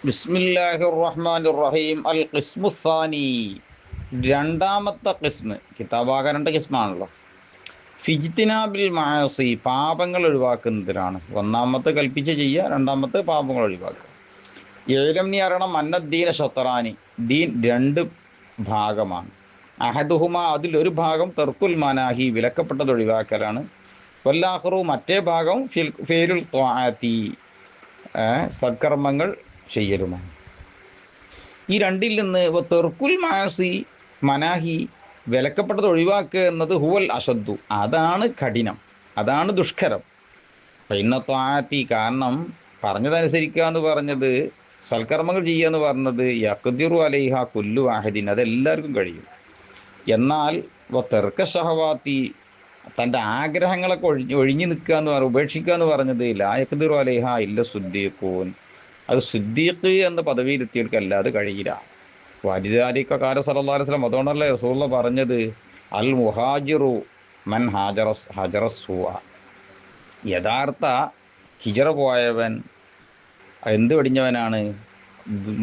ബിസ്മില്ലാഹിർ റഹ്മാനിർ റഹീം. അൽ ഖിസ്മുസാനി, രണ്ടാമത്തെ ഖിസ്മ്. കിതാബാകെ രണ്ട് ഖിസ്മാണല്ലോ. ഫിജ്തിനാബിൽ മഅസി, പാപങ്ങൾ ഒഴിവാക്കുന്നതിനാണ്. ഒന്നാമത്തെ കൽപ്പിച്ച് ചെയ്യുക, രണ്ടാമത്തെ പാപങ്ങൾ ഒഴിവാക്കുക. ഏലം നീ അറിയണം, അന്നദ്ദീന ഷത്തറാനി, ദീൻ രണ്ട് ഭാഗമാണ്. അഹദുഹുമ, അതിലൊരു ഭാഗം തെർക്കുൽ മനാഹി, വിലക്കപ്പെട്ടത് ഒഴിവാക്കലാണ്. വല്ലാഹറു, മറ്റേ ഭാഗം ഫേരുൽ ത്വാഅത്തി, സത്കർമ്മങ്ങൾ ചെയ്യലുമാണ്. ഈ രണ്ടിൽ നിന്ന് തെർക്കുൽ മാസി മനാഹി, വിലക്കപ്പെട്ടത് ഒഴിവാക്കുക എന്നത് ഹുവൽ അഷദ്ദു, അതാണ് കഠിനം, അതാണ് ദുഷ്കരം. പിന്നെ ത്വാഅത്തി, കാരണം പറഞ്ഞതനുസരിക്കുക എന്ന് പറഞ്ഞത്, സൽക്കർമ്മങ്ങൾ ചെയ്യുക എന്ന് പറഞ്ഞത്, യഖ്ദിറു അലൈഹ കുല്ലു വാഹിദിൻ, അതെല്ലാവർക്കും കഴിയും. എന്നാൽ തെർക്ക ഷഹവാത്തി, തൻ്റെ ആഗ്രഹങ്ങളൊക്കെ ഒഴിഞ്ഞു നിൽക്കുക എന്ന് ഉപേക്ഷിക്കുക എന്ന് പറഞ്ഞത്, ലാ യഖ്ദിറു അലൈഹ ഇല്ല സുദ്ദീഖൂൻ, അത് സുദ്ദീഖ് എന്ന പദവിയിലെത്തിയവർക്ക് അല്ലാതെ കഴിയില്ല. വലിദാലിക ഖാല സല്ലല്ലാഹു അലൈഹി വസല്ലം, അതുകൊണ്ടല്ലേ റസൂലുള്ളാഹി പറഞ്ഞത്, അൽ മുഹാജിറു മൻ ഹജറ സൂഅ, യഥാർത്ഥ ഹിജറ പോയവൻ എന്ത് വെടിഞ്ഞവനാണ്?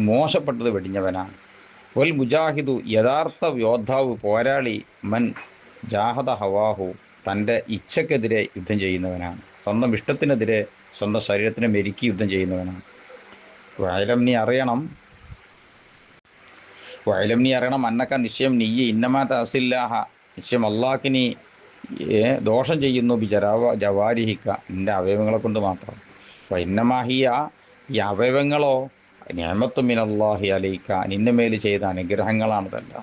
മോശപ്പെട്ടത് വെടിഞ്ഞവനാണ്. വൽ മുജാഹിദു, യഥാർത്ഥ യോദ്ധാവ്, പോരാളി, മൻ ജാഹദ ഹവാഹു, തൻ്റെ ഇച്ഛക്കെതിരെ യുദ്ധം ചെയ്യുന്നവനാണ്, സ്വന്തം ഇഷ്ടത്തിനെതിരെ സ്വന്തം ശരീരത്തിനെ മെരുക്കി യുദ്ധം ചെയ്യുന്നവനാണ്. വയലം നീ അറിയണം, അന്നക്ക, നിശ്ചയം നീ, ഇന്നമാ തഅസില്ലാഹ, നിശ്ചയം അള്ളാഹ്ക്ക് നീ ദോഷം ചെയ്യുന്നു, ജവാരിഹിക്ക, നിൻ്റെ അവയവങ്ങളെ കൊണ്ട് മാത്രം. ഇന്നമാഹിയ, ഈ അവയവങ്ങളോ, നിഅമത്തു മിനല്ലാഹി അലൈക, നിന്റെ മേൽ ചെയ്ത അനുഗ്രഹങ്ങളാണതല്ല.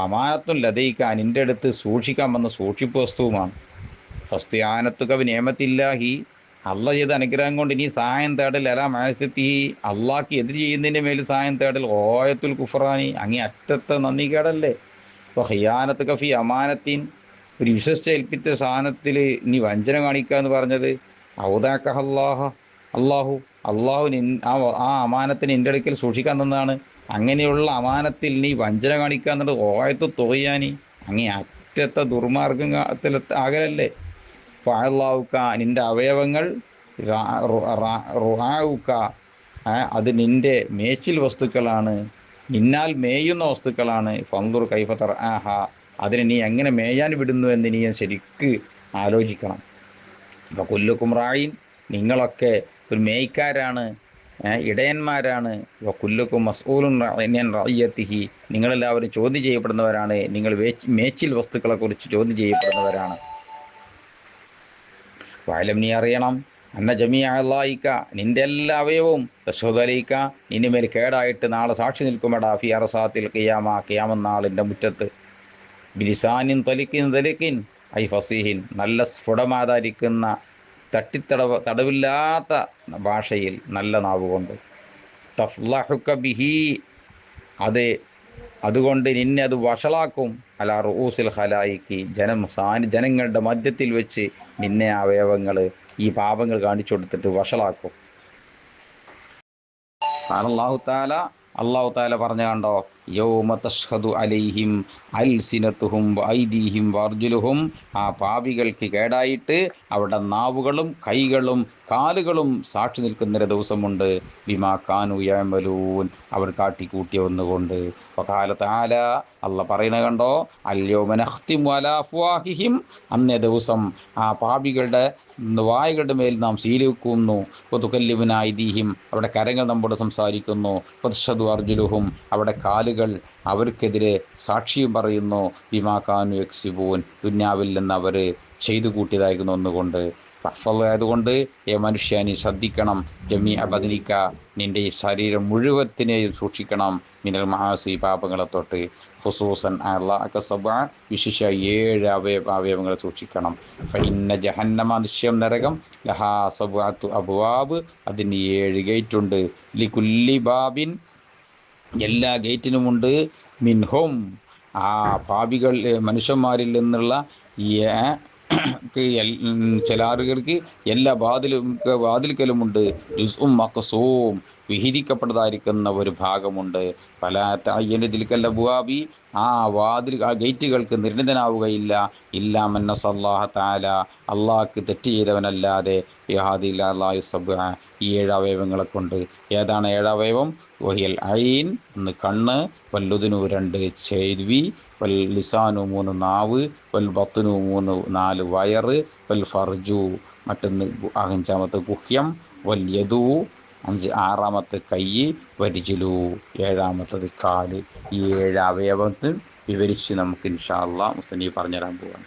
അമാനത്തുൻ ലദൈക, നിൻ്റെ അടുത്ത് സൂക്ഷിക്കാൻ വന്ന സൂക്ഷിപ്പ് വസ്തുവുമാണ്. ഫസ്തിആനത്തുക ബിനിഅമത്തില്ലാഹി, അള്ള ചെയ്ത അനുഗ്രഹം കൊണ്ട് ഇനി സഹായം തേടൽ, അലാ മഅസിയത്തിഹി, അള്ളാഹ്ക്ക് എതിര് ചെയ്യുന്നതിൻ്റെ മേൽ സഹായം തേടൽ, ഗായത്തുൽ കുഫ്റാനി, അങ്ങേ അറ്റത്തെ നന്ദി കേടല്ലേ. ഇപ്പോൾ ഖിയാനത്തുക ഫി അമാനത്തിൻ, ഒരു വിശ്വസിച്ച് ഏൽപ്പിച്ച സാധനത്തിൽ നീ വഞ്ചന കാണിക്കുക എന്ന് പറഞ്ഞത്, ഔദാക്കഹ അള്ളാഹു ആ അമാനത്തിന് എൻ്റെ അടുക്കൽ സൂക്ഷിക്കാൻ തന്നതാണ്. അങ്ങനെയുള്ള അമാനത്തിൽ നീ വഞ്ചന കാണിക്കുക എന്നുള്ളത് ഓയത്ത് തുകയാനി, അങ്ങേ അറ്റത്തെ ദുർമാർഗത്തിൽ ആകലല്ലേ. ഫഅല്ലാഹുക്ക, നിൻ്റെ അവയവങ്ങൾ, റുആഉക്ക, അത് നിൻ്റെ മേച്ചിൽ വസ്തുക്കളാണ്, നിന്നാൽ മേയുന്ന വസ്തുക്കളാണ്. ഫൻദുർ കൈഫ തർആഹ, അതിനെ നീ എങ്ങനെ മേയാൻ വിടുന്നു എന്ന് നീ ശരിക്ക് ആലോചിക്കണം. അപ്പോൾ കുല്ലുക്കും റായിൻ, നിങ്ങളൊക്കെ ഒരു മേയ്ക്കാരാണ്, ഇടയന്മാരാണ്. കുല്ലുക്കും മസ്ഊലുൻ അൻ റഅയ്യത്തിഹി, നിങ്ങളെല്ലാവരും ചോദ്യം ചെയ്യപ്പെടുന്നവരാണ്, നിങ്ങൾ മേച്ചിൽ വസ്തുക്കളെക്കുറിച്ച് ചോദ്യം ചെയ്യപ്പെടുന്നവരാണ്. വഅലം, നീ അറിയണം, അന്ന ജമീഅ അള്ളാഹിക, നിൻ്റെ എല്ലാ അവയവവും, തശ്ഹദലൈക, നിന്റെ മേൽ കേടായിട്ട് നാളെ സാക്ഷി നിൽക്കുമെടാ, ഫി അർസാത്തിൽ ഖിയാമ, ഖിയാമത്ത് മുറ്റത്ത്, ബിലിസാനിൻ തലിക്കിൻ ഐ ഫസീഹിൻ, നല്ല സ്ഫുടമാതായിരിക്കുന്ന തടവില്ലാത്ത ഭാഷയിൽ, നല്ല നാവുകൊണ്ട്, തഫ്ലഹുക ബിഹി, അതുകൊണ്ട് നിന്നെ അത് വഷളാക്കും, അലാ റൂസിൽ ഖലായിക്കി, ജനങ്ങളുടെ മധ്യത്തിൽ വെച്ച് നിന്നെ അവയവങ്ങൾ ഈ പാപങ്ങൾ കാണിച്ചു കൊടുത്തിട്ട് വഷളാക്കും. അല്ലാഹു തആല പറഞ്ഞു, കണ്ടോ, യൗമ തഷ്ഹദു അലൈഹിം അൽസിനതുഹും വഅയ്ദീഹിം വഅർജുലുഹും, ആ പാപികൾക്ക് കേടായിട്ട് അവരുടെ നാവുകളും കൈകളും കാലുകളും സാക്ഷി നിൽക്കുന്നൊരു ദിവസമുണ്ട്. ബിമാ കാനൂ യഅമലൂൻ, അവർ കാട്ടിക്കൂട്ടിയ ഒന്നുകൊണ്ട്. വഖാല തആല, അല്ല പറയുന്നത് കണ്ടോ, അൽയൗമ നഖ്തിമു അലാ അഫ്വാഹിഹിം, അന്നേ ദിവസം ആ പാപികളുടെ വായകളുടെ മേൽ നാം സീല് വെക്കുന്നു. വതുകല്ലിമുനാ അയ്ദീഹിം, അവരുടെ കരങ്ങൾ നമ്മോട് സംസാരിക്കുന്നു. വതഷ്ഹദു അർജുലുഹും, അവരുടെ കാലുകൾ അവർക്കെതിരെ സാക്ഷിയും പറയുന്നു. ബിമാ കാനൂ യക്സിബൂൻ, ദുന്യാവിൽ നിന്ന് അവർ ചെയ്തു കൂട്ടിയതായിരുന്നു ഒന്നുകൊണ്ട്. അതുകൊണ്ട് മനുഷ്യ, നീ ശ്രദ്ധിക്കണം, ജമീഅ ബദനിക, നിൻ്റെ ഈ ശരീരം മുഴുവത്തിനെയും സൂക്ഷിക്കണം, മിനൽ മആസി, പാപങ്ങളെ തൊട്ട്, ഖുസൂസൻ അല്ലാഹക സബ്അ, വിശിഷ്യ 7 അവയവങ്ങളെ സൂക്ഷിക്കണം. ഫഇന്ന ജഹന്നമ, നിശ്ചയം നരകം, ലഹാ സബ്അത്തു അബ്വാബ്, അതിന് 7 ഗേറ്റുണ്ട്. ലികുല്ലി ബാബിൻ, എല്ലാ ഗേറ്റിനുമുണ്ട്, മിൻഹും, ആ പാപികൾ മനുഷ്യന്മാരിൽ നിന്നുള്ള ചില ആളുകൾക്ക് എല്ലാ വാതിൽക്കലുമുണ്ട്. ജുസ്ഉം മഖ്സൂം, വിഹിതിക്കപ്പെട്ടതായിരിക്കുന്ന ഒരു ഭാഗമുണ്ട്. പല തയ്യനിതിൽക്കല്ല ബുവാബി, ആ വാതിൽ ആ ഗേറ്റുകൾക്ക് നിർണിതനാവുകയില്ല ഇല്ലാമന്ന സല്ലാഹ താല, അള്ളാഹ്ക്ക് തെറ്റ് ചെയ്തവനല്ലാതെ യഹാദില്ലാഹു സബ്അ, ഈ 7 അവയവങ്ങളെ കൊണ്ട്. ഏതാണ് 7 അവയവം? വഹിയൽ ഐൻ, 1 കണ്ണ്, വല്ലുദുനു 2 ചെവി, വൽ ലിസാനു 3 നാവ്, വൽ ബത്തുനു 4 വയറ്, വൽ ഫർജു മറ്റൊന്ന് 5-ാമത്തെ ഗുഹ്യം, വൽ യദു 6-ാമത്തെ കൈ, വരിജിലു 7-ാമത്തത് കാല്. ഈ 7 അവയവത്തിൽ വിവരിച്ച് നമുക്ക് ഇൻഷാ അല്ലാഹ് മുസന്നീഫ് പറഞ്ഞുതരാൻ പോവാണ്.